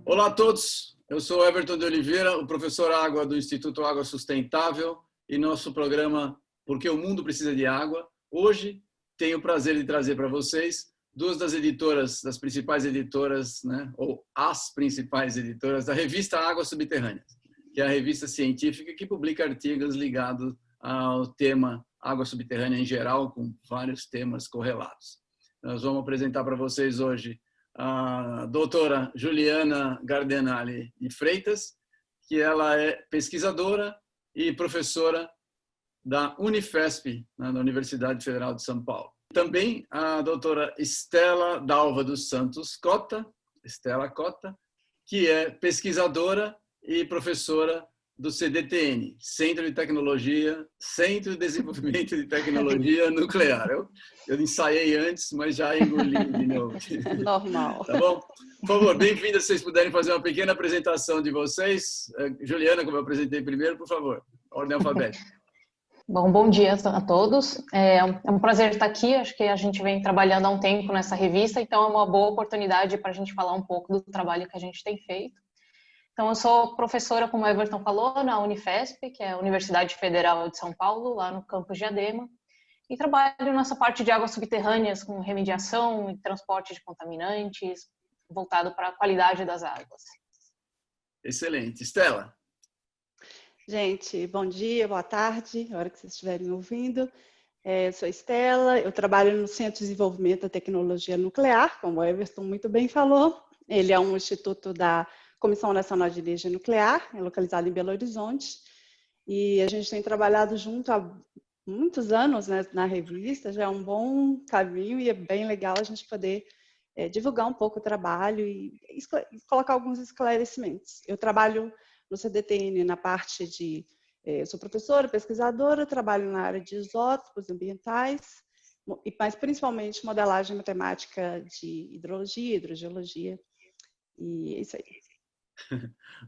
Olá a todos, eu sou Everton de Oliveira, o professor Água do Instituto Água Sustentável e nosso programa Porque o Mundo Precisa de Água. Hoje tenho o prazer de trazer para vocês duas das editoras, das principais editoras, né, ou as principais editoras da revista Águas Subterrâneas, que é a revista científica que publica artigos ligados ao tema água subterrânea em geral, com vários temas correlatos. Nós vamos apresentar para vocês hoje a doutora Juliana Gardenali de Freitas, que ela é pesquisadora e professora da Unifesp, da Universidade Federal de São Paulo. Também a doutora Estela Dalva dos Santos Cota, Estela Cota, que é pesquisadora e professora do CDTN, Centro de Tecnologia, Centro de Desenvolvimento de Tecnologia Nuclear. Eu ensaiei antes, mas já engoli de novo. Normal. Tá bom? Por favor, bem-vinda, se vocês puderem fazer uma pequena apresentação de vocês. Juliana, como eu apresentei primeiro, por favor, ordem alfabética. Bom dia a todos. É um prazer estar aqui. Acho que a gente vem trabalhando há um tempo nessa revista, então é uma boa oportunidade para a gente falar um pouco do trabalho que a gente tem feito. Então, eu sou professora, como o Everton falou, na Unifesp, que é a Universidade Federal de São Paulo, lá no campus de Adema, e trabalho nessa parte de águas subterrâneas, com remediação e transporte de contaminantes, voltado para a qualidade das águas. Excelente. Estela? Gente, bom dia, boa tarde, a hora que vocês estiverem ouvindo. Eu sou Estela, eu trabalho no Centro de Desenvolvimento da Tecnologia Nuclear, como o Everton muito bem falou. Ele é um instituto da Comissão Nacional de Energia Nuclear, é localizado em Belo Horizonte, e a gente tem trabalhado junto há muitos anos, né, na revista, já é um bom caminho e é bem legal a gente poder divulgar um pouco o trabalho e colocar alguns esclarecimentos. Eu trabalho no CDTN na parte de, eu sou professora, pesquisadora, trabalho na área de isótopos ambientais, mas principalmente modelagem matemática de hidrologia, hidrogeologia, e é isso aí.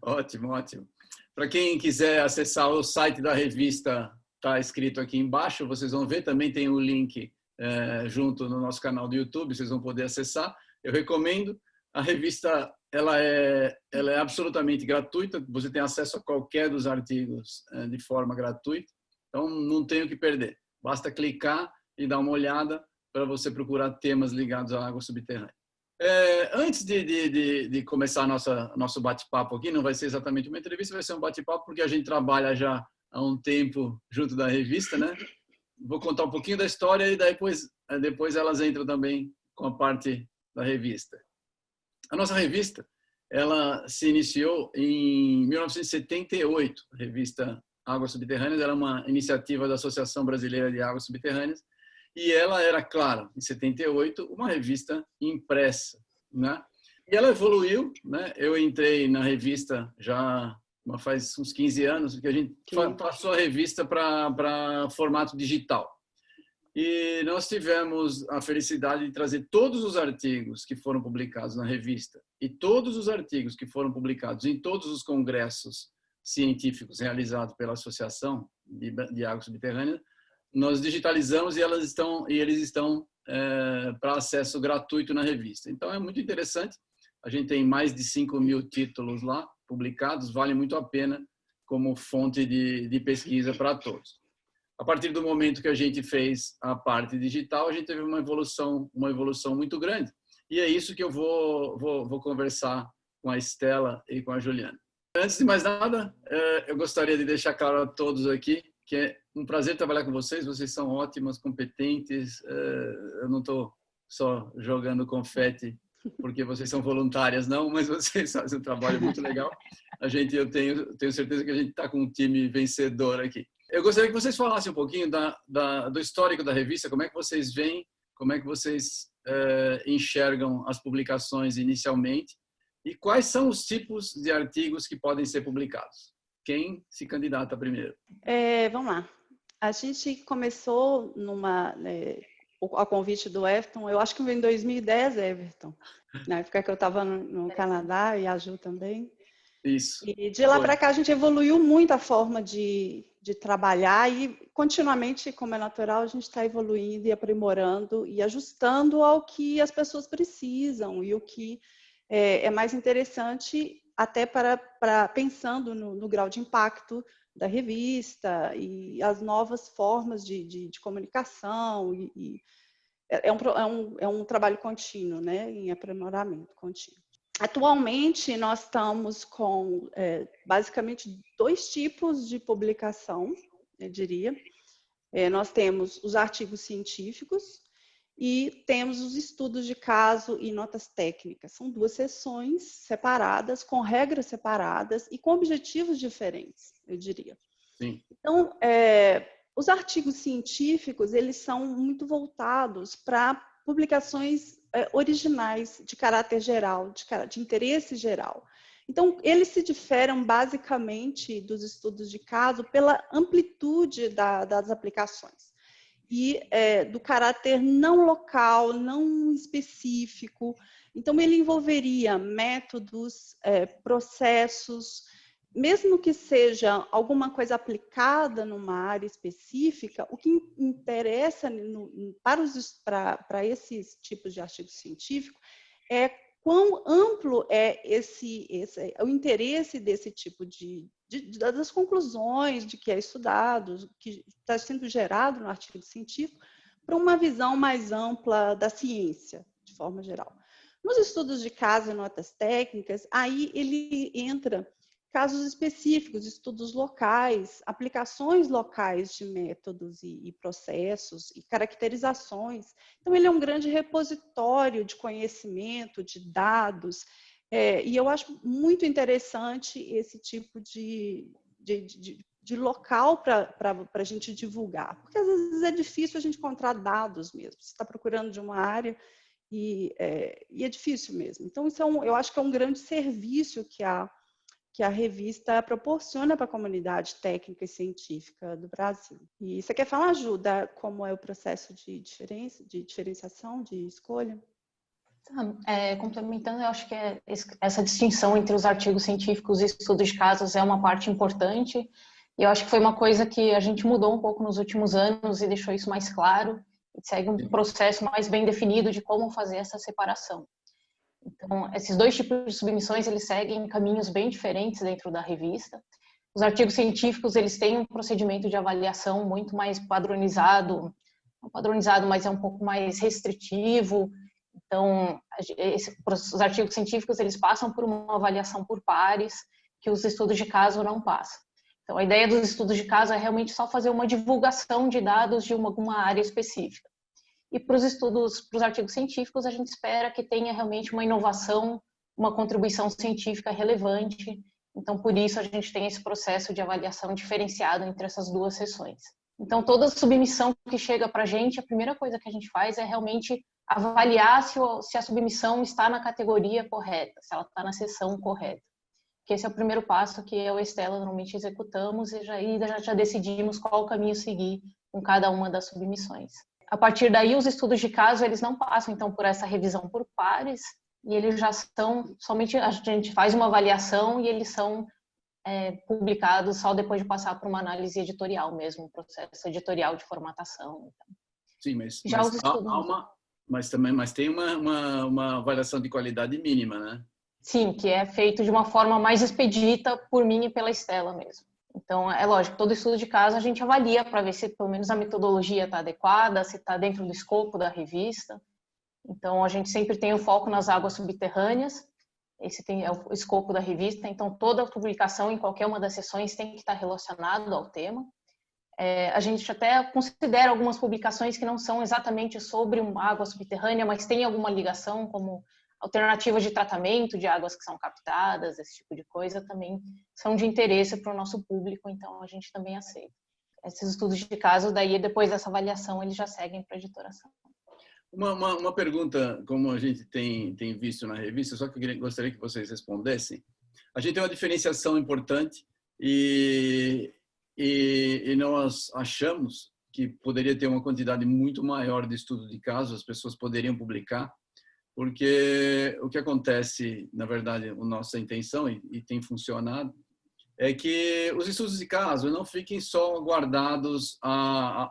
Ótimo, ótimo. Para quem quiser acessar o site da revista, está escrito aqui embaixo, vocês vão ver, também tem o link junto no nosso canal do YouTube, vocês vão poder acessar. Eu recomendo, a revista ela é absolutamente gratuita, você tem acesso a qualquer dos artigos de forma gratuita, então não tem o que perder. Basta clicar e dar uma olhada para você procurar temas ligados à água subterrânea. Antes de começar nosso bate-papo aqui, não vai ser exatamente uma entrevista, vai ser um bate-papo, porque a gente trabalha já há um tempo junto da revista, né? Vou contar um pouquinho da história e depois elas entram também com a parte da revista. A nossa revista, ela se iniciou em 1978, a revista Águas Subterrâneas, era uma iniciativa da Associação Brasileira de Águas Subterrâneas, e ela era, claro, em 78, uma revista impressa, né? E ela evoluiu, né? Eu entrei na revista já faz uns 15 anos, porque a gente passou a revista para formato digital. E nós tivemos a felicidade de trazer todos os artigos que foram publicados na revista e todos os artigos que foram publicados em todos os congressos científicos realizados pela Associação de Águas Subterrâneas, nós digitalizamos e eles estão para acesso gratuito na revista. Então é muito interessante, a gente tem mais de 5.000 títulos lá publicados, vale muito a pena como fonte de pesquisa para todos. A partir do momento que a gente fez a parte digital, a gente teve uma evolução muito grande, e é isso que eu vou conversar com a Estela e com a Juliana. Antes de mais nada, eu gostaria de deixar claro a todos aqui que é um prazer trabalhar com vocês, vocês são ótimas, competentes, eu não estou só jogando confete porque vocês são voluntárias, não, mas vocês fazem um trabalho muito legal. Eu tenho certeza que a gente está com um time vencedor aqui. Eu gostaria que vocês falassem um pouquinho do histórico da revista, como é que vocês veem, como é que vocês enxergam as publicações inicialmente e quais são os tipos de artigos que podem ser publicados. Quem se candidata primeiro? Vamos lá. A gente começou a convite do Everton, eu acho que em 2010, Everton, na época que eu estava no Canadá e a Ju também. Isso. E de lá para cá a gente evoluiu muito a forma de de trabalhar e continuamente, como é natural, a gente está evoluindo e aprimorando e ajustando ao que as pessoas precisam e o que é mais interessante até para pensando no grau de impacto da revista e as novas formas de comunicação é um trabalho contínuo, né, em aprimoramento contínuo. Atualmente, nós estamos com basicamente 2 tipos de publicação, eu diria. Nós temos os artigos científicos e temos os estudos de caso e notas técnicas. São 2 seções separadas, com regras separadas e com objetivos diferentes, eu diria. Sim. Então, os artigos científicos, eles são muito voltados para publicações originais, de caráter geral, de interesse geral. Então, eles se diferem basicamente dos estudos de caso pela amplitude das aplicações e do caráter não local, não específico. Então, ele envolveria métodos, processos, mesmo que seja alguma coisa aplicada numa área específica, o que interessa para esses tipos de artigo científico é quão amplo é o interesse desse tipo das conclusões de que é estudado, que está sendo gerado no artigo científico, para uma visão mais ampla da ciência, de forma geral. Nos estudos de caso e notas técnicas, aí ele entra casos específicos, estudos locais, aplicações locais de métodos e processos e caracterizações. Então, ele é um grande repositório de conhecimento, de dados, e eu acho muito interessante esse tipo de local para a gente divulgar, porque às vezes é difícil a gente encontrar dados mesmo. Você está procurando de uma área e é difícil mesmo. Então, isso eu acho que é um grande serviço que a revista proporciona para a comunidade técnica e científica do Brasil. E você quer falar, Ajuda, como é o processo de diferenciação, de escolha? Complementando, eu acho que essa distinção entre os artigos científicos e estudos de casos é uma parte importante, e eu acho que foi uma coisa que a gente mudou um pouco nos últimos anos e deixou isso mais claro, e segue um processo mais bem definido de como fazer essa separação. Então, esses 2 tipos de submissões, eles seguem caminhos bem diferentes dentro da revista. Os artigos científicos, eles têm um procedimento de avaliação muito mais padronizado, não padronizado, mas é um pouco mais restritivo. Então, os artigos científicos, eles passam por uma avaliação por pares, que os estudos de caso não passam. Então, a ideia dos estudos de caso é realmente só fazer uma divulgação de dados de alguma área específica. E para os artigos científicos, a gente espera que tenha realmente uma inovação, uma contribuição científica relevante. Então, por isso, a gente tem esse processo de avaliação diferenciado entre essas 2 seções. Então, toda submissão que chega para a gente, a primeira coisa que a gente faz é realmente avaliar se a submissão está na categoria correta, se ela está na seção correta. Que esse é o primeiro passo que eu e a Estela normalmente executamos e já decidimos qual caminho seguir com cada uma das submissões. A partir daí, os estudos de caso, eles não passam, então, por essa revisão por pares, e eles já são, somente a gente faz uma avaliação e eles são publicados só depois de passar por uma análise editorial mesmo, um processo editorial de formatação. Então. Sim, mas tem uma avaliação de qualidade mínima, né? Sim, que é feito de uma forma mais expedita por mim e pela Estela mesmo. Então, é lógico, todo estudo de caso a gente avalia para ver se pelo menos a metodologia está adequada, se está dentro do escopo da revista. Então, a gente sempre tem o foco nas águas subterrâneas, esse é o escopo da revista, então toda publicação em qualquer uma das seções tem que estar relacionado ao tema. A gente até considera algumas publicações que não são exatamente sobre uma água subterrânea, mas tem alguma ligação, como alternativas de tratamento de águas que são captadas, esse tipo de coisa, também são de interesse para o nosso público, então a gente também aceita. Esses estudos de caso, daí depois dessa avaliação, eles já seguem para a editoração. Uma pergunta, como a gente tem visto na revista, só que eu gostaria que vocês respondessem. A gente tem uma diferenciação importante e nós achamos que poderia ter uma quantidade muito maior de estudo de caso, as pessoas poderiam publicar, porque o que acontece, na verdade, a nossa intenção, e tem funcionado, é que os estudos de caso não fiquem só guardados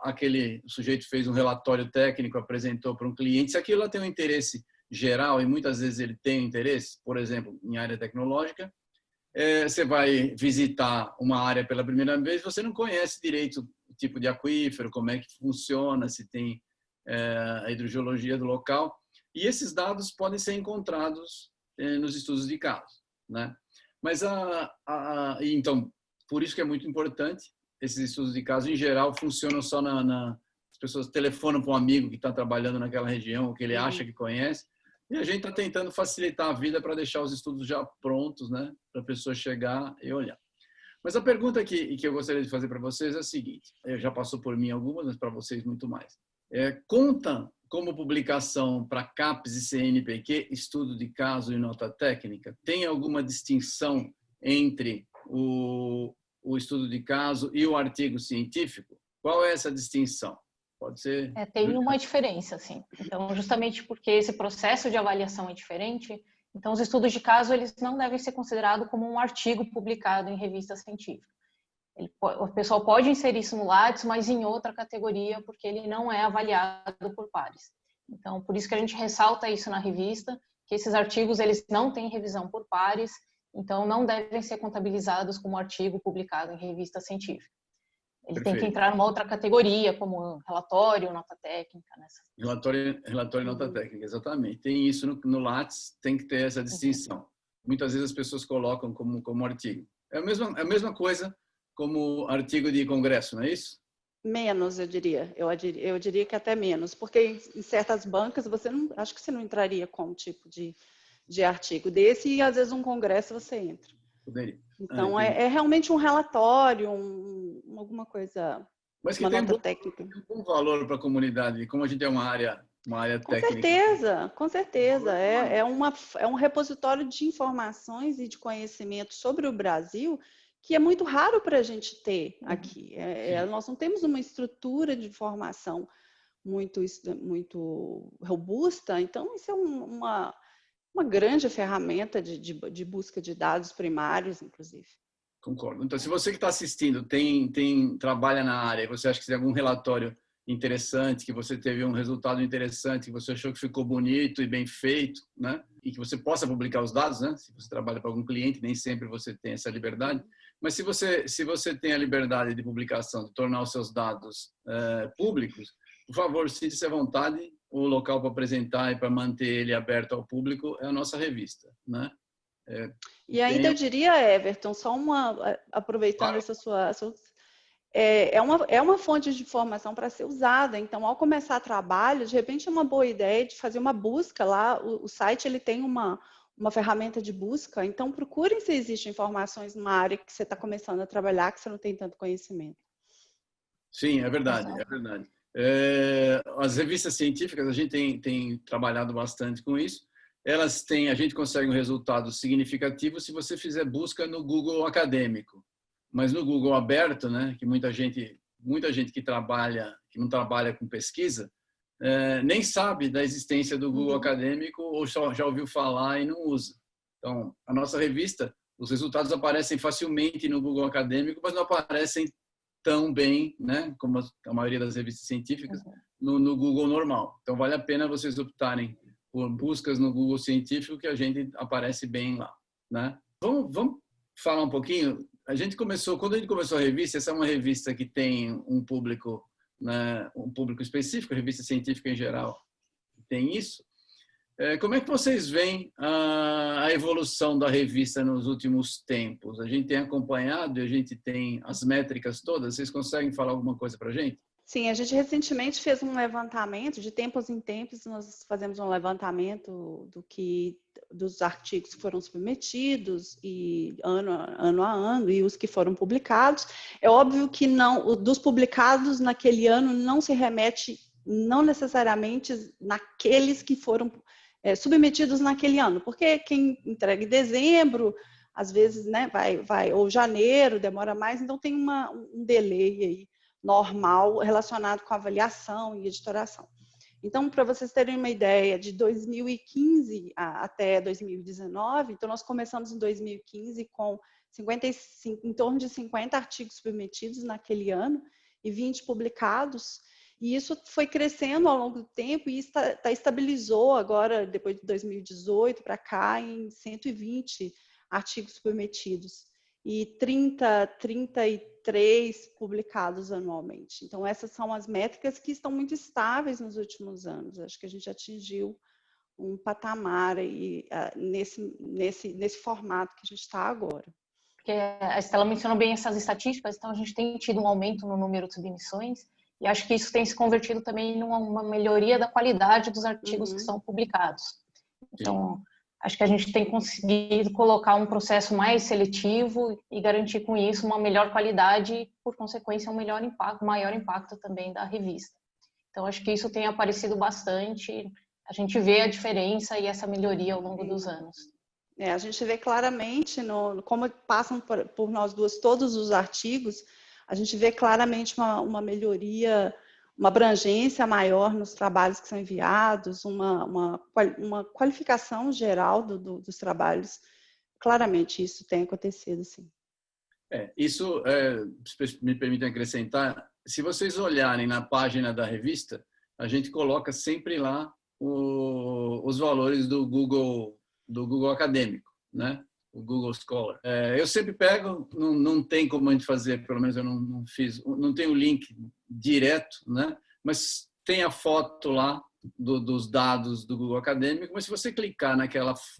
aquele o sujeito fez um relatório técnico, apresentou para um cliente. Se aquilo lá tem um interesse geral, e muitas vezes ele tem interesse, por exemplo, em área tecnológica, você vai visitar uma área pela primeira vez, você não conhece direito o tipo de aquífero, como é que funciona, se tem a hidrogeologia do local. E esses dados podem ser encontrados nos estudos de caso, né? Mas então, por isso que é muito importante, esses estudos de caso, em geral, funcionam só as pessoas telefonam para um amigo que está trabalhando naquela região, ou que ele acha que conhece, e a gente está tentando facilitar a vida para deixar os estudos já prontos, né? Para a pessoa chegar e olhar. Mas a pergunta que eu gostaria de fazer para vocês é a seguinte, já passou por mim algumas, mas para vocês muito mais. Conta como publicação para CAPES e CNPq, estudo de caso e nota técnica, tem alguma distinção entre o estudo de caso e o artigo científico? Qual é essa distinção? Pode ser... Tem uma diferença, sim. Então, justamente porque esse processo de avaliação é diferente, então os estudos de caso eles não devem ser considerados como um artigo publicado em revista científica. O pessoal pode inserir isso no Lattes, mas em outra categoria, porque ele não é avaliado por pares. Então, por isso que a gente ressalta isso na revista, que esses artigos eles não têm revisão por pares, então não devem ser contabilizados como artigo publicado em revista científica. Ele tem que entrar numa outra categoria, como relatório, nota técnica. Relatório e nota técnica, exatamente. Tem isso no Lattes, tem que ter essa distinção. Muitas vezes as pessoas colocam como artigo. É a mesma coisa como artigo de congresso, não é isso? Menos, eu diria. Eu diria que até menos, porque em certas bancas acho que você não entraria com um tipo de artigo desse, e às vezes um congresso você entra. Poderia. Então, é realmente um relatório, alguma coisa, mas que uma tem nota técnica. Tem um valor para a comunidade, como a gente é uma área técnica. Com certeza. É um repositório de informações e de conhecimento sobre o Brasil que é muito raro para a gente ter aqui. Nós não temos uma estrutura de informação muito robusta, então isso é uma grande ferramenta de busca de dados primários, inclusive. Concordo. Então, se você que está assistindo trabalha na área e você acha que tem algum relatório interessante, que você teve um resultado interessante, que você achou que ficou bonito e bem feito, né? E que você possa publicar os dados, né? Se você trabalha para algum cliente, nem sempre você tem essa liberdade. Mas se você tem a liberdade de publicação, de tornar os seus dados públicos, por favor, sinta-se à vontade. O local para apresentar e para manter ele aberto ao público é a nossa revista, né? E ainda eu diria, Everton, aproveitando essa sua é uma fonte de informação para ser usada. Então, ao começar trabalho, de repente é uma boa ideia de fazer uma busca lá. O site ele tem uma ferramenta de busca, então procurem se existem informações numa área que você está começando a trabalhar, que você não tem tanto conhecimento. Sim, é verdade, é verdade. As revistas científicas, a gente tem trabalhado bastante com isso. A gente consegue um resultado significativo se você fizer busca no Google acadêmico. Mas no Google aberto, né, que muita gente que não trabalha com pesquisa, nem sabe da existência do Google acadêmico ou já ouviu falar e não usa. Então, a nossa revista, os resultados aparecem facilmente no Google acadêmico, mas não aparecem tão bem, né, como a maioria das revistas científicas, no Google normal. Então, vale a pena vocês optarem por buscas no Google científico, que a gente aparece bem lá, né? Vamos falar um pouquinho. Quando a gente começou a revista, essa é uma revista que tem um público, né, um público específico, a revista científica em geral tem isso. Como é que vocês veem a evolução da revista nos últimos tempos? A gente tem acompanhado e a gente tem as métricas todas. Vocês conseguem falar alguma coisa para a gente? Sim, a gente recentemente fez um levantamento, de tempos em tempos nós fazemos um levantamento dos artigos que foram submetidos e ano a ano e os que foram publicados. É óbvio que dos publicados naquele ano não se remete não necessariamente naqueles que foram submetidos naquele ano, porque quem entrega em dezembro, às vezes, né, vai ou janeiro, demora mais, então tem um delay aí normal relacionado com avaliação e editoração. Então, para vocês terem uma ideia, de 2015 até 2019, então nós começamos em 2015 com 55, em torno de 50 artigos submetidos naquele ano e 20 publicados. E isso foi crescendo ao longo do tempo e estabilizou agora, depois de 2018 para cá, em 120 artigos submetidos e 33 publicados anualmente. Então, essas são as métricas que estão muito estáveis nos últimos anos. Acho que a gente atingiu um patamar aí, nesse formato que a gente está agora. Porque a Estela mencionou bem essas estatísticas, então a gente tem tido um aumento no número de submissões, e acho que isso tem se convertido também numa melhoria da qualidade dos artigos que são publicados. Então, acho que a gente tem conseguido colocar um processo mais seletivo e garantir com isso uma melhor qualidade e, por consequência, um maior impacto também da revista. Então, acho que isso tem aparecido bastante, a gente vê a diferença e essa melhoria ao longo dos anos. A gente vê claramente, como passam por nós duas todos os artigos, a gente vê claramente uma melhoria, uma abrangência maior nos trabalhos que são enviados, uma qualificação geral dos trabalhos. Claramente isso tem acontecido, sim. Isso, me permite acrescentar, se vocês olharem na página da revista, a gente coloca sempre lá os valores do Google acadêmico, né? O Google Scholar. Eu sempre pego, não tem como a gente fazer, pelo menos eu não fiz, não tem o link direto, né? Mas tem a foto lá dos dados do Google Acadêmico, mas se você clicar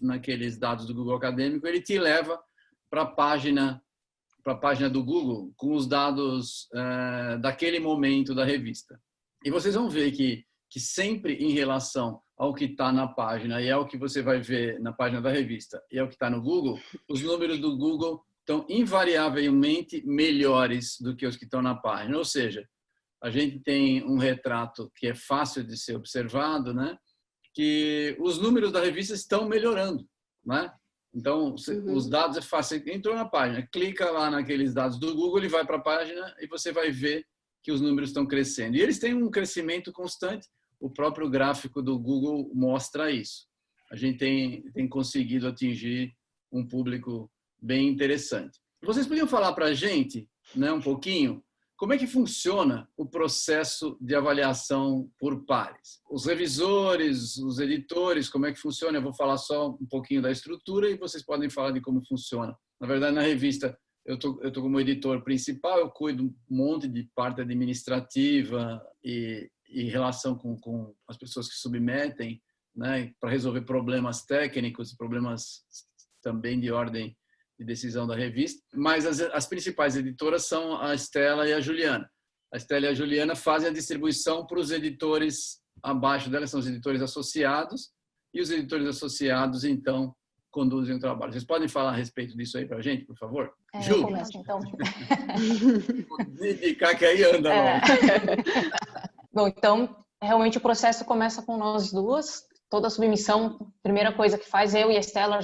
naqueles dados do Google Acadêmico, ele te leva para a página do Google com os dados daquele momento da revista. E vocês vão ver que sempre em relação ao que está na página e ao que você vai ver na página da revista e ao que está no Google, os números do Google estão invariavelmente melhores do que os que estão na página. Ou seja, a gente tem um retrato que é fácil de ser observado, né? Que os números da revista estão melhorando, né? Então, os dados é fácil. Entrou na página, clica lá naqueles dados do Google, ele vai para a página e você vai ver que os números estão crescendo. E eles têm um crescimento constante. O próprio gráfico do Google mostra isso. A gente tem conseguido atingir um público bem interessante. Vocês podiam falar para a gente, né, um pouquinho, como é que funciona o processo de avaliação por pares? Os revisores, os editores, como é que funciona? Eu vou falar só um pouquinho da estrutura e vocês podem falar de como funciona. Na verdade, na revista, eu tô como editor principal, eu cuido um monte de parte administrativa e relação com as pessoas que submetem, né, para resolver problemas técnicos, problemas também de ordem de decisão da revista. Mas as principais editoras são a Estela e a Juliana. A Estela e a Juliana fazem a distribuição para os editores abaixo delas, são os editores associados, e os editores associados, então, conduzem o trabalho. Vocês podem falar a respeito disso aí para a gente, por favor? Ju? Eu começo, então. Vou dedicar que aí anda logo. Bom, então, realmente o processo começa com nós duas. Toda a submissão, primeira coisa que faz, eu e a Estela,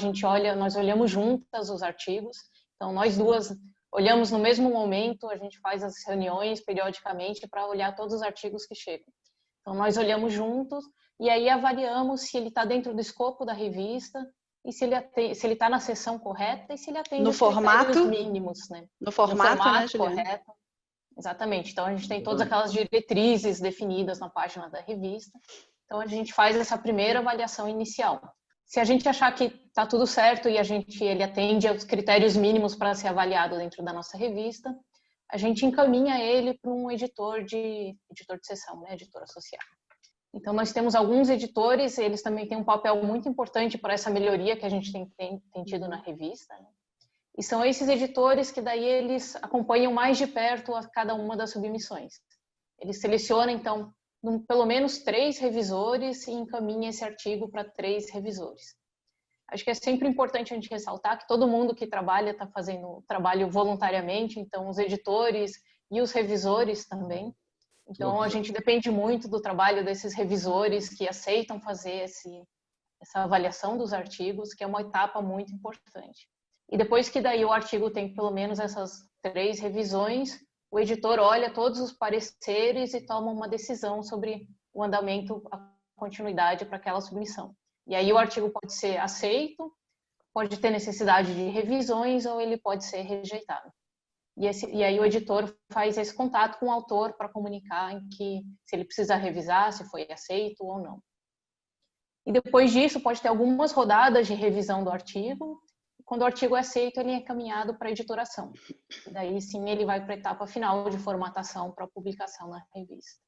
nós olhamos juntas os artigos. Então, nós duas olhamos no mesmo momento, a gente faz as reuniões periodicamente para olhar todos os artigos que chegam. Então, nós olhamos juntos e aí avaliamos se ele está dentro do escopo da revista e se ele está na seção correta e se ele atende no os formato mínimos, né? No formato, né, correto. Exatamente. Então, a gente tem todas aquelas diretrizes definidas na página da revista. Então, a gente faz essa primeira avaliação inicial. Se a gente achar que está tudo certo e ele atende aos critérios mínimos para ser avaliado dentro da nossa revista, a gente encaminha ele para um editor de seção, né, editor associado. Então, nós temos alguns editores, eles também têm um papel muito importante para essa melhoria que a gente tem tido na revista, né? E são esses editores que daí eles acompanham mais de perto a cada uma das submissões. Eles selecionam, então, pelo menos 3 revisores e encaminham esse artigo para 3 revisores. Acho que é sempre importante a gente ressaltar que todo mundo que trabalha está fazendo o trabalho voluntariamente, então os editores e os revisores também. Então, a gente depende muito do trabalho desses revisores que aceitam fazer essa avaliação dos artigos, que é uma etapa muito importante. E depois que daí o artigo tem pelo menos essas 3 revisões, o editor olha todos os pareceres e toma uma decisão sobre o andamento, a continuidade para aquela submissão. E aí o artigo pode ser aceito pode ter necessidade de revisões ou ele pode ser rejeitado. E aí o editor faz esse contato com o autor para comunicar em que se ele precisa revisar, se foi aceito ou não. E depois disso pode ter algumas rodadas de revisão do artigo. Quando o artigo é aceito, ele é encaminhado para a editoração. E daí sim ele vai para a etapa final de formatação para publicação na revista.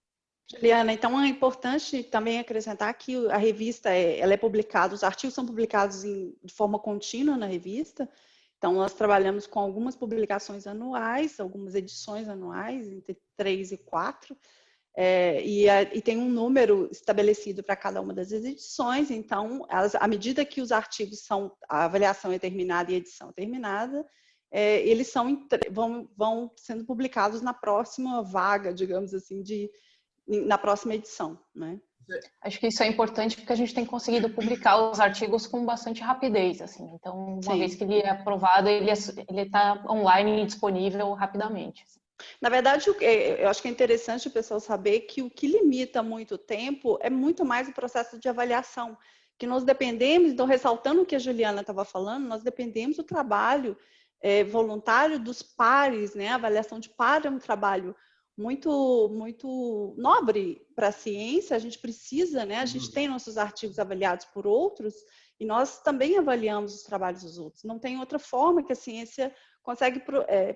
Juliana, então é importante também acrescentar que a revista ela é publicada, os artigos são publicados de forma contínua na revista. Então, nós trabalhamos com algumas publicações anuais, algumas edições anuais, entre 3 e 4, e tem um número estabelecido para cada uma das edições. Então, à medida que os artigos a avaliação é terminada e a edição é terminada, eles vão sendo publicados na próxima vaga, digamos assim, na próxima edição, né? Acho que isso é importante porque a gente tem conseguido publicar os artigos com bastante rapidez, assim. Então, uma vez que ele é aprovado, ele está online e disponível rapidamente. Na verdade, eu acho que é interessante o pessoal saber que o que limita muito o tempo é muito mais o processo de avaliação, que nós dependemos, então, ressaltando o que a Juliana estava falando, nós dependemos do trabalho voluntário dos pares, né? A avaliação de par é um trabalho muito nobre para a ciência. A gente precisa, né? A gente tem nossos artigos avaliados por outros e nós também avaliamos os trabalhos dos outros. Não tem outra forma que a ciência consegue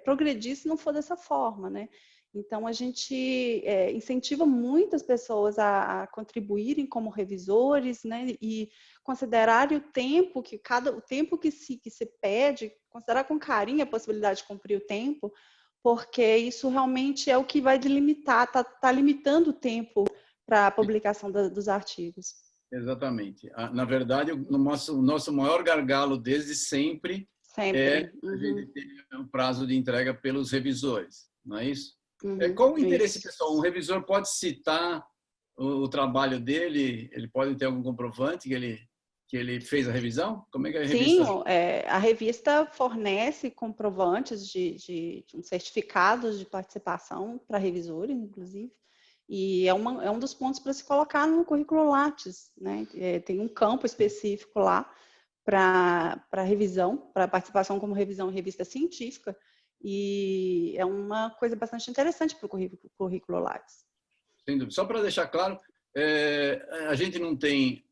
progredir se não for dessa forma, né? Então, a gente incentiva muitas pessoas a contribuírem como revisores, né? E considerarem o tempo que se pede, considerar com carinho a possibilidade de cumprir o tempo, porque isso realmente é o que vai delimitar, está limitando o tempo para a publicação dos artigos. Exatamente. Na verdade, o nosso maior gargalo desde sempre é a gente ter um prazo de entrega pelos revisores, não é isso? Qual o interesse pessoal? Um revisor pode citar o trabalho dele, ele pode ter algum comprovante que ele fez a revisão? Como é que a revista... Sim, a revista fornece comprovantes de certificados de participação para revisores, inclusive, e é um dos pontos para se colocar no currículo Lattes, né? Tem um campo específico lá para revisão, para participação como revisão em revista científica, e é uma coisa bastante interessante para o currículo Lattes. Sem dúvida. Só para deixar claro, a gente não tem,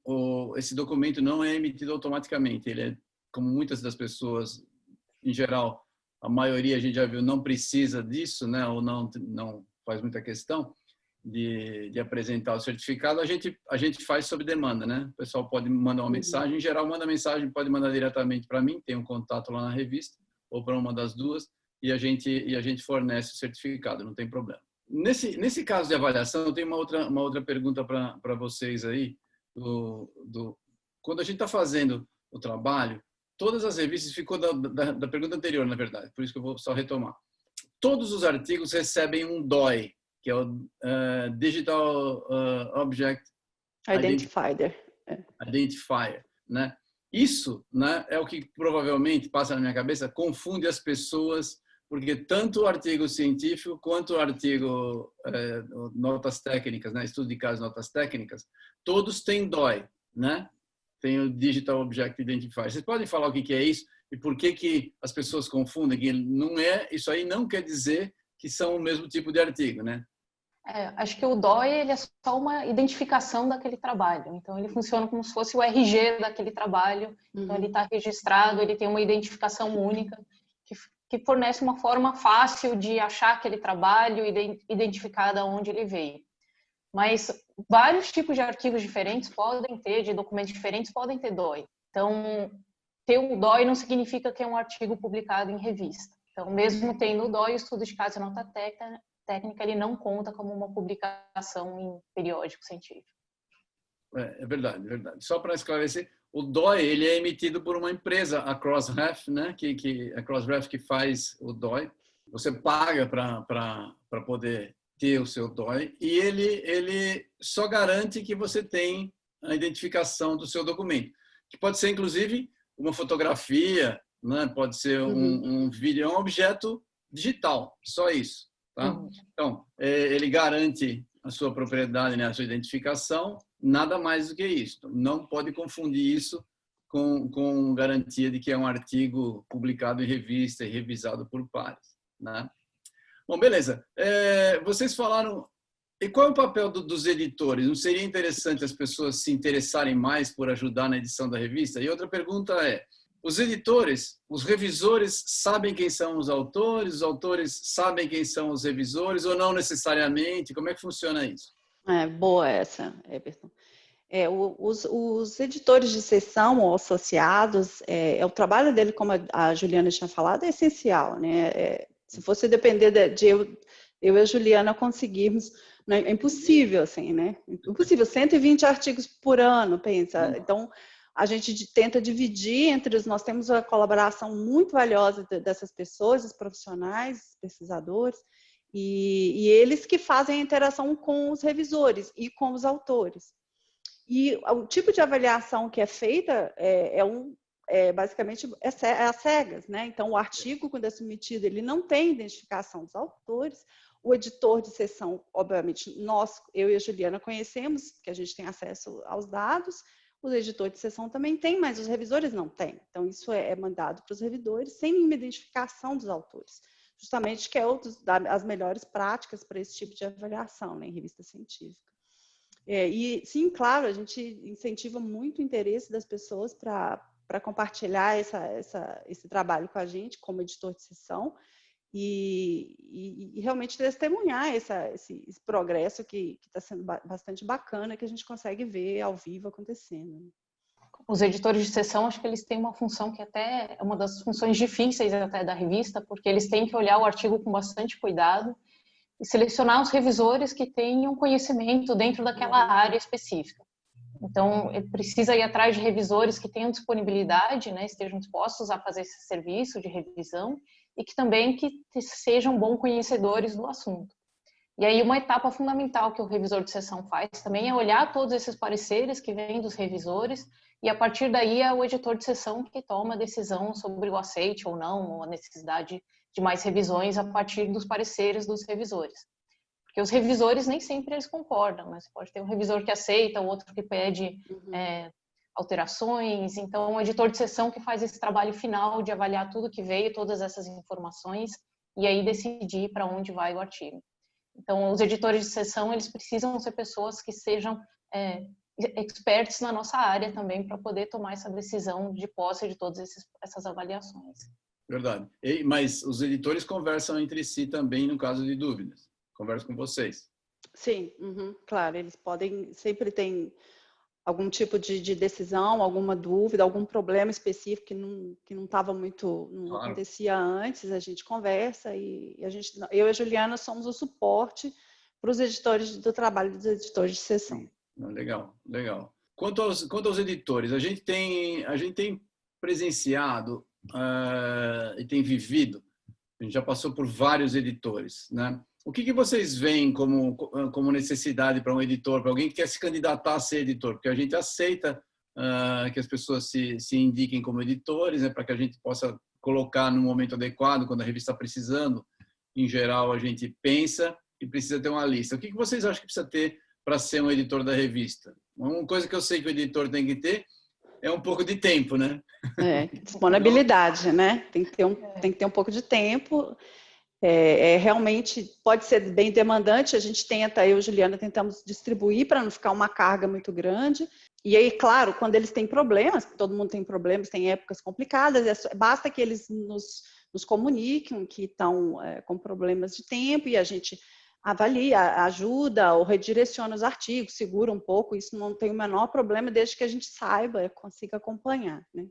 esse documento não é emitido automaticamente. Ele é, como muitas das pessoas, em geral, a maioria a gente já viu, não precisa disso, né? Ou não faz muita questão de apresentar o certificado. A gente faz sob demanda, né? O pessoal pode mandar uma mensagem, em geral manda mensagem, pode mandar diretamente para mim, tem um contato lá na revista, ou para uma das duas, e a gente fornece o certificado, não tem problema. Nesse caso de avaliação, eu tenho uma outra pergunta para vocês aí. Quando a gente está fazendo o trabalho, todas as revistas, ficou da pergunta anterior, na verdade, por isso que eu vou só retomar. Todos os artigos recebem um DOI, que é o Digital Object Identifier, né? Isso, né, é o que provavelmente passa na minha cabeça, confunde as pessoas, porque tanto o artigo científico quanto o artigo notas técnicas, né, estudo de casos, notas técnicas, todos têm DOI, né? Tem o Digital Object Identifier. Vocês podem falar o que é isso e por que as pessoas confundem? Que isso aí não quer dizer que são o mesmo tipo de artigo, né? Acho que o DOI ele é só uma identificação daquele trabalho. Então, ele funciona como se fosse o RG daquele trabalho. Então, ele está registrado, ele tem uma identificação única que fornece uma forma fácil de achar aquele trabalho e identificar de onde ele veio. Mas vários tipos de artigos diferentes de documentos diferentes podem ter DOI. Então, ter o DOI não significa que é um artigo publicado em revista. Então, mesmo tendo o DOI, o estudo de caso e nota técnica, ele não conta como uma publicação em periódico científico. É verdade, é verdade. Só para esclarecer, o DOI ele é emitido por uma empresa, a Crossref, né? A Crossref que faz o DOI. Você paga para poder ter o seu DOI e ele só garante que você tem a identificação do seu documento, que pode ser inclusive uma fotografia, né? Pode ser um vídeo, é um objeto digital, só isso. Tá? Então, ele garante a sua propriedade, né, a sua identificação, nada mais do que isso. Não pode confundir isso com garantia de que é um artigo publicado em revista e revisado por pares, né? Bom, beleza. Vocês falaram... E qual é o papel dos editores? Não seria interessante as pessoas se interessarem mais por ajudar na edição da revista? E outra pergunta é, os editores, os revisores sabem quem são os autores sabem quem são os revisores ou não necessariamente? Como é que funciona isso? Boa essa, Everton. Os editores de seção ou associados, o trabalho dele, como a Juliana tinha falado, é essencial, né? Se fosse depender de eu e a Juliana conseguirmos, né? É impossível, assim, né? Impossível, 120 artigos por ano, pensa. Então, a gente tenta dividir nós temos uma colaboração muito valiosa dessas pessoas, os profissionais, pesquisadores, e eles que fazem a interação com os revisores e com os autores. E o tipo de avaliação que é feita basicamente às cegas, né? Então, o artigo, quando é submetido, ele não tem identificação dos autores. O editor de seção, obviamente, eu e a Juliana conhecemos, que a gente tem acesso aos dados. Os editores de seção também têm, mas os revisores não têm. Então, isso é mandado para os revisores sem nenhuma identificação dos autores. Justamente que é as melhores práticas para esse tipo de avaliação, né, em revista científica. E, sim, claro, a gente incentiva muito o interesse das pessoas para compartilhar esse trabalho com a gente, como editor de seção, e realmente testemunhar esse progresso que está sendo bastante bacana, que a gente consegue ver ao vivo acontecendo. Os editores de seção, acho que eles têm uma função que até é uma das funções difíceis até da revista, porque eles têm que olhar o artigo com bastante cuidado e selecionar os revisores que tenham conhecimento dentro daquela área específica. Então, ele precisa ir atrás de revisores que tenham disponibilidade, né, estejam dispostos a fazer esse serviço de revisão e que também sejam bons conhecedores do assunto. E aí, uma etapa fundamental que o revisor de seção faz também é olhar todos esses pareceres que vêm dos revisores e, a partir daí, é o editor de seção que toma a decisão sobre o aceite ou não, ou a necessidade de mais revisões a partir dos pareceres dos revisores. Porque os revisores nem sempre eles concordam, né? Você pode ter um revisor que aceita, o outro que pede alterações. Então, o editor de seção que faz esse trabalho final de avaliar tudo que veio, todas essas informações, e aí decidir para onde vai o artigo. Então, os editores de seção, eles precisam ser pessoas que sejam experts na nossa área também, para poder tomar essa decisão de posse de todas essas avaliações. Verdade. Mas os editores conversam entre si também no caso de dúvidas. Converso com vocês. Sim, claro, eles sempre tem algum tipo de decisão, alguma dúvida, algum problema específico que não estava muito, não claro. Acontecia antes, a gente conversa e eu e a Juliana somos o suporte para os editores do trabalho dos editores de seção. Legal, legal. Quanto aos editores, a gente tem presenciado e tem vivido, a gente já passou por vários editores, né? O que vocês veem como necessidade para um editor, para alguém que quer se candidatar a ser editor? Porque a gente aceita que as pessoas se indiquem como editores, né, para que a gente possa colocar no momento adequado, quando a revista está precisando. Em geral, a gente pensa e precisa ter uma lista. O que vocês acham que precisa ter para ser um editor da revista? Uma coisa que eu sei que o editor tem que ter é um pouco de tempo, né? Disponibilidade, né? Tem que ter um pouco de tempo. Realmente pode ser bem demandante, a gente tenta, eu e a Juliana tentamos distribuir para não ficar uma carga muito grande, e aí, claro, quando eles têm problemas, todo mundo tem problemas, tem épocas complicadas, basta que eles nos comuniquem que estão com problemas de tempo e a gente avalia, ajuda ou redireciona os artigos, segura um pouco, isso não tem o menor problema, desde que a gente saiba, consiga acompanhar, né?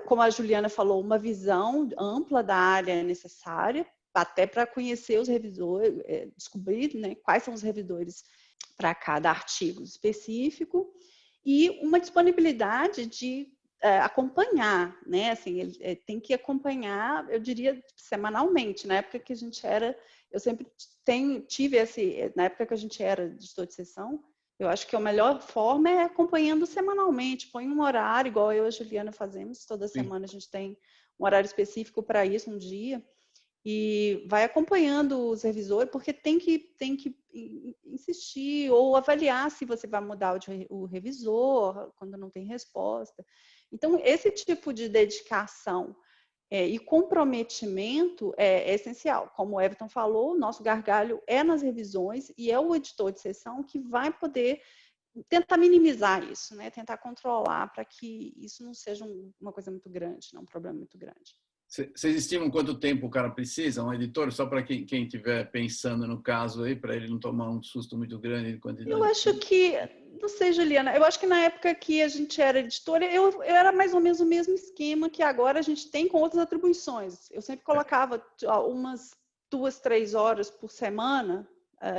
Como a Juliana falou, uma visão ampla da área é necessária, até para conhecer os revisores, descobrir, né, quais são os revisores para cada artigo específico e uma disponibilidade de acompanhar, né? Assim, ele tem que acompanhar, eu diria, semanalmente. Na época que a gente eu sempre tive na época que a gente era editor de seção, eu acho que a melhor forma é acompanhando semanalmente, põe um horário, igual eu e a Juliana fazemos, toda semana a gente tem um horário específico para isso, um dia. e vai acompanhando os revisores, porque tem que insistir ou avaliar se você vai mudar o revisor quando não tem resposta. Então, esse tipo de dedicação e comprometimento é essencial. Como o Everton falou, o nosso gargalho é nas revisões e é o editor de sessão que vai poder tentar minimizar isso, né? Tentar controlar para que isso não seja uma coisa muito grande, não um problema muito grande. Vocês estimam quanto tempo o cara precisa, um editor? Só para quem estiver pensando no caso aí, para ele não tomar um susto muito grande de quantidade. Eu acho que, não sei, Juliana, eu acho que na época que a gente era editora, eu era mais ou menos o mesmo esquema que agora a gente tem com outras atribuições. Eu sempre colocava umas 2, 3 horas por semana,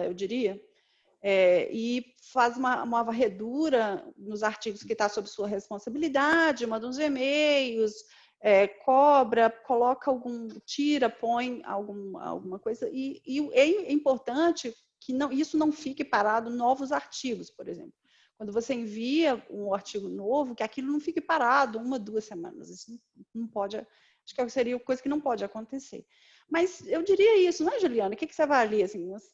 eu diria, e faz uma varredura nos artigos que está sob sua responsabilidade, manda uns e-mails, cobra, coloca tira, põe alguma coisa. E é importante que isso não fique parado, novos artigos, por exemplo. Quando você envia um artigo novo, que aquilo não fique parado 1, 2 semanas. Isso não pode, acho que seria coisa que não pode acontecer. Mas eu diria isso, não é, Juliana? O que você avalia, assim, umas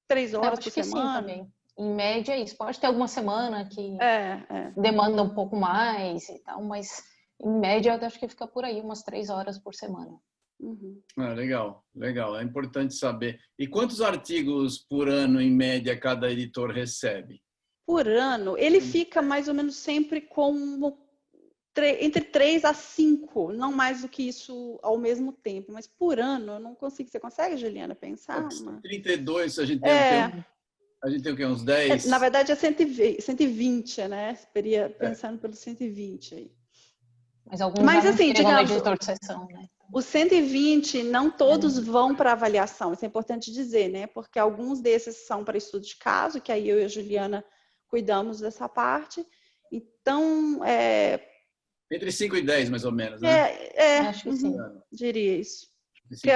3 horas por semana? Sim, também. Em média é isso. Pode ter alguma semana que É. demanda um pouco mais e tal, mas em média eu acho que fica por aí, umas 3 horas por semana. Uhum. Legal, legal. É importante saber. E quantos artigos por ano, em média, cada editor recebe? Por ano, ele fica mais ou menos sempre com entre 3 a 5, não mais do que isso ao mesmo tempo. Mas por ano, eu não consigo. Você consegue, Juliana, pensar? 32, a gente tem a gente tem o quê? Uns 10? Na verdade, é 120, né? Seria pensando pelo 120 aí. Mas assim, digamos, editor de sessão, né? Os 120, não todos vão para avaliação, isso é importante dizer, né? Porque alguns desses são para estudo de caso, que aí eu e a Juliana cuidamos dessa parte. Então, entre 5 e 10, mais ou menos, né? Acho que sim. Diria isso. Porque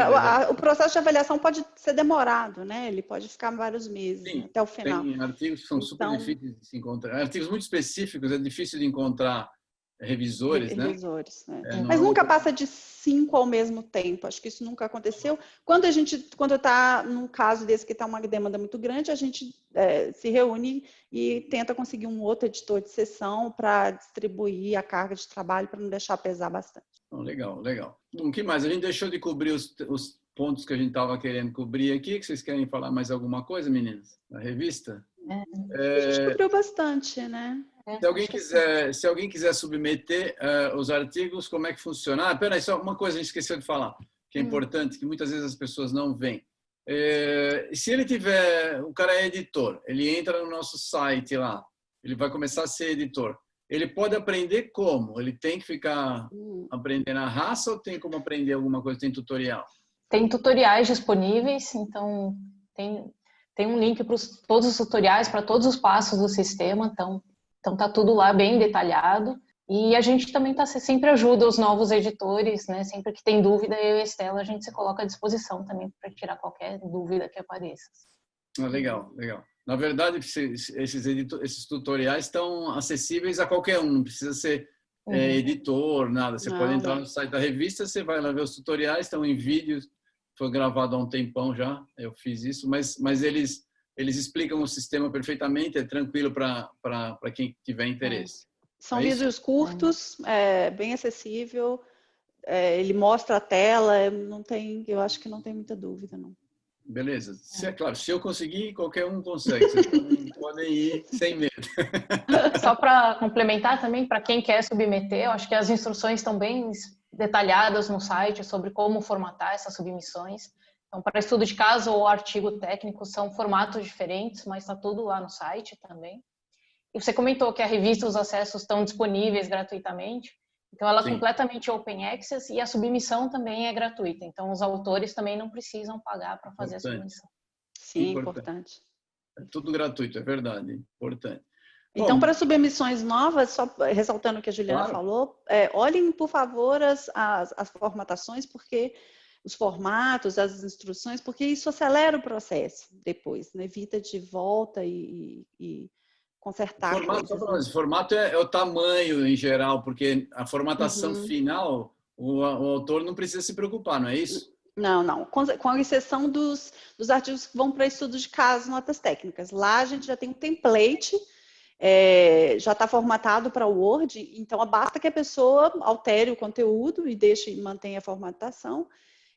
o processo de avaliação pode ser demorado, né? Ele pode ficar vários meses, sim, até o final. Tem artigos que são super difíceis de se encontrar. Artigos muito específicos, é difícil de encontrar revisores, né? Mas nunca passa de 5 ao mesmo tempo. Acho que isso nunca aconteceu. Quando está num caso desse que está uma demanda muito grande, a gente se reúne e tenta conseguir um outro editor de sessão para distribuir a carga de trabalho para não deixar pesar bastante. Legal, legal. Bom, o que mais? A gente deixou de cobrir os pontos que a gente estava querendo cobrir aqui. Que vocês querem falar mais alguma coisa, meninas? Na revista? A gente cobriu bastante, né? Se alguém quiser submeter os artigos, como é que funciona? Peraí, só uma coisa a gente esqueceu de falar, que é importante, que muitas vezes as pessoas não veem. Se ele tiver, o cara é editor, ele entra no nosso site lá, ele vai começar a ser editor. Ele pode aprender como? Ele tem que ficar aprendendo a raça ou tem como aprender alguma coisa? Tem tutorial? Tem tutoriais disponíveis, então tem um link para todos os tutoriais, para todos os passos do sistema, então tá tudo lá bem detalhado. E a gente também sempre ajuda os novos editores, né? Sempre que tem dúvida, eu e a Estela, a gente se coloca à disposição também para tirar qualquer dúvida que apareça. Legal, legal. Na verdade, esses tutoriais estão acessíveis a qualquer um, não precisa ser editor, nada. Você pode entrar no site da revista, você vai lá ver os tutoriais, estão em vídeos, foi gravado há um tempão já, eu fiz isso, mas eles explicam o sistema perfeitamente, é tranquilo para quem tiver interesse. São vídeos curtos, bem acessível, ele mostra a tela, eu acho que não tem muita dúvida, não. Beleza. Claro, se eu conseguir, qualquer um consegue. Vocês podem ir sem medo. Só para complementar também, para quem quer submeter, eu acho que as instruções estão bem detalhadas no site sobre como formatar essas submissões. Então, para estudo de caso ou artigo técnico, são formatos diferentes, mas está tudo lá no site também. E você comentou que a revista, os acessos estão disponíveis gratuitamente. Então, ela é completamente open access e a submissão também é gratuita. Então, os autores também não precisam pagar para fazer a submissão. Sim, importante. É tudo gratuito, é verdade. Importante. Então, para submissões novas, só ressaltando o que a Juliana falou, olhem, por favor, as formatações, porque os formatos, as instruções, porque isso acelera o processo depois, né? Evita de volta e consertar. O formato é o tamanho em geral, porque a formatação final, o autor não precisa se preocupar, não é isso? Não. Com exceção dos artigos que vão para estudo de caso, notas técnicas. Lá a gente já tem um template, já está formatado para o Word, então basta que a pessoa altere o conteúdo e mantenha a formatação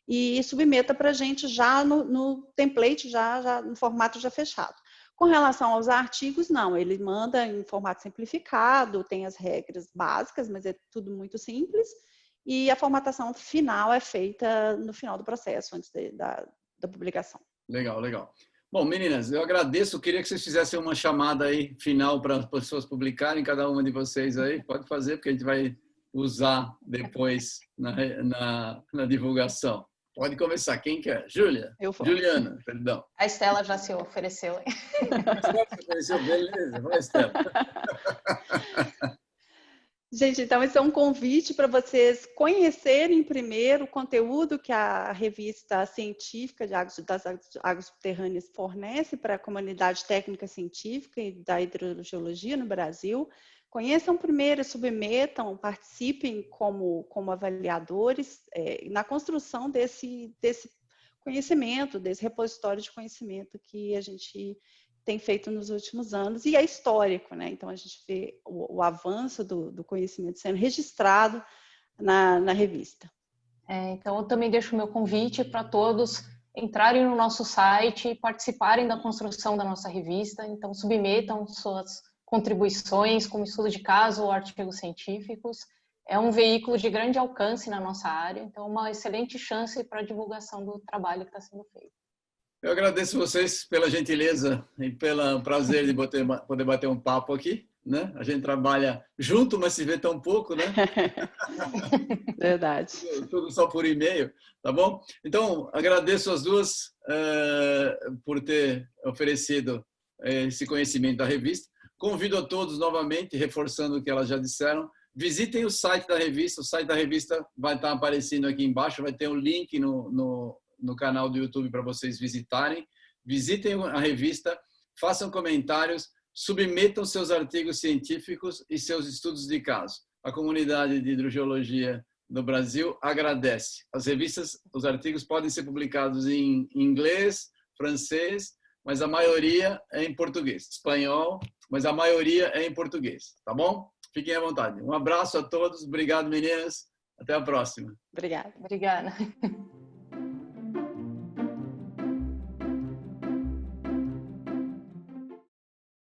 e submeta para a gente já no template, já no formato já fechado. Com relação aos artigos, não, ele manda em formato simplificado, tem as regras básicas, mas é tudo muito simples, e a formatação final é feita no final do processo, antes da publicação. Legal. Bom, meninas, eu agradeço. Eu queria que vocês fizessem uma chamada aí final para as pessoas publicarem, cada uma de vocês aí. Pode fazer, porque a gente vai usar depois na divulgação. Pode começar. Quem quer? Júlia? Juliana, perdão. A Estela já se ofereceu. Beleza, vai, Estela. Gente, então esse é um convite para vocês conhecerem primeiro o conteúdo que a revista científica das águas subterrâneas fornece para a comunidade técnica científica e da hidrogeologia no Brasil. Conheçam primeiro, submetam, participem como avaliadores na construção desse conhecimento, desse repositório de conhecimento que a gente tem feito nos últimos anos, e é histórico, né? Então a gente vê o avanço do conhecimento sendo registrado na revista. Então eu também deixo o meu convite para todos entrarem no nosso site e participarem da construção da nossa revista. Então submetam suas contribuições como estudo de caso ou artigos científicos. É um veículo de grande alcance na nossa área, então uma excelente chance para a divulgação do trabalho que está sendo feito. Eu agradeço vocês pela gentileza e pelo prazer de poder bater um papo aqui, né? A gente trabalha junto, mas se vê tão pouco, né? Verdade. Tudo só por e-mail, tá bom? Então, agradeço as duas por ter oferecido esse conhecimento da revista. Convido a todos novamente, reforçando o que elas já disseram, visitem o site da revista. O site da revista vai estar aparecendo aqui embaixo, vai ter um link no canal do YouTube para vocês visitarem. Visitem a revista, façam comentários, submetam seus artigos científicos e seus estudos de caso. A comunidade de hidrogeologia no Brasil agradece. As revistas, os artigos podem ser publicados em inglês, francês, mas a maioria é em português, espanhol, mas a maioria é em português, tá bom? Fiquem à vontade. Um abraço a todos, obrigado meninas, até a próxima. Obrigada. Obrigada.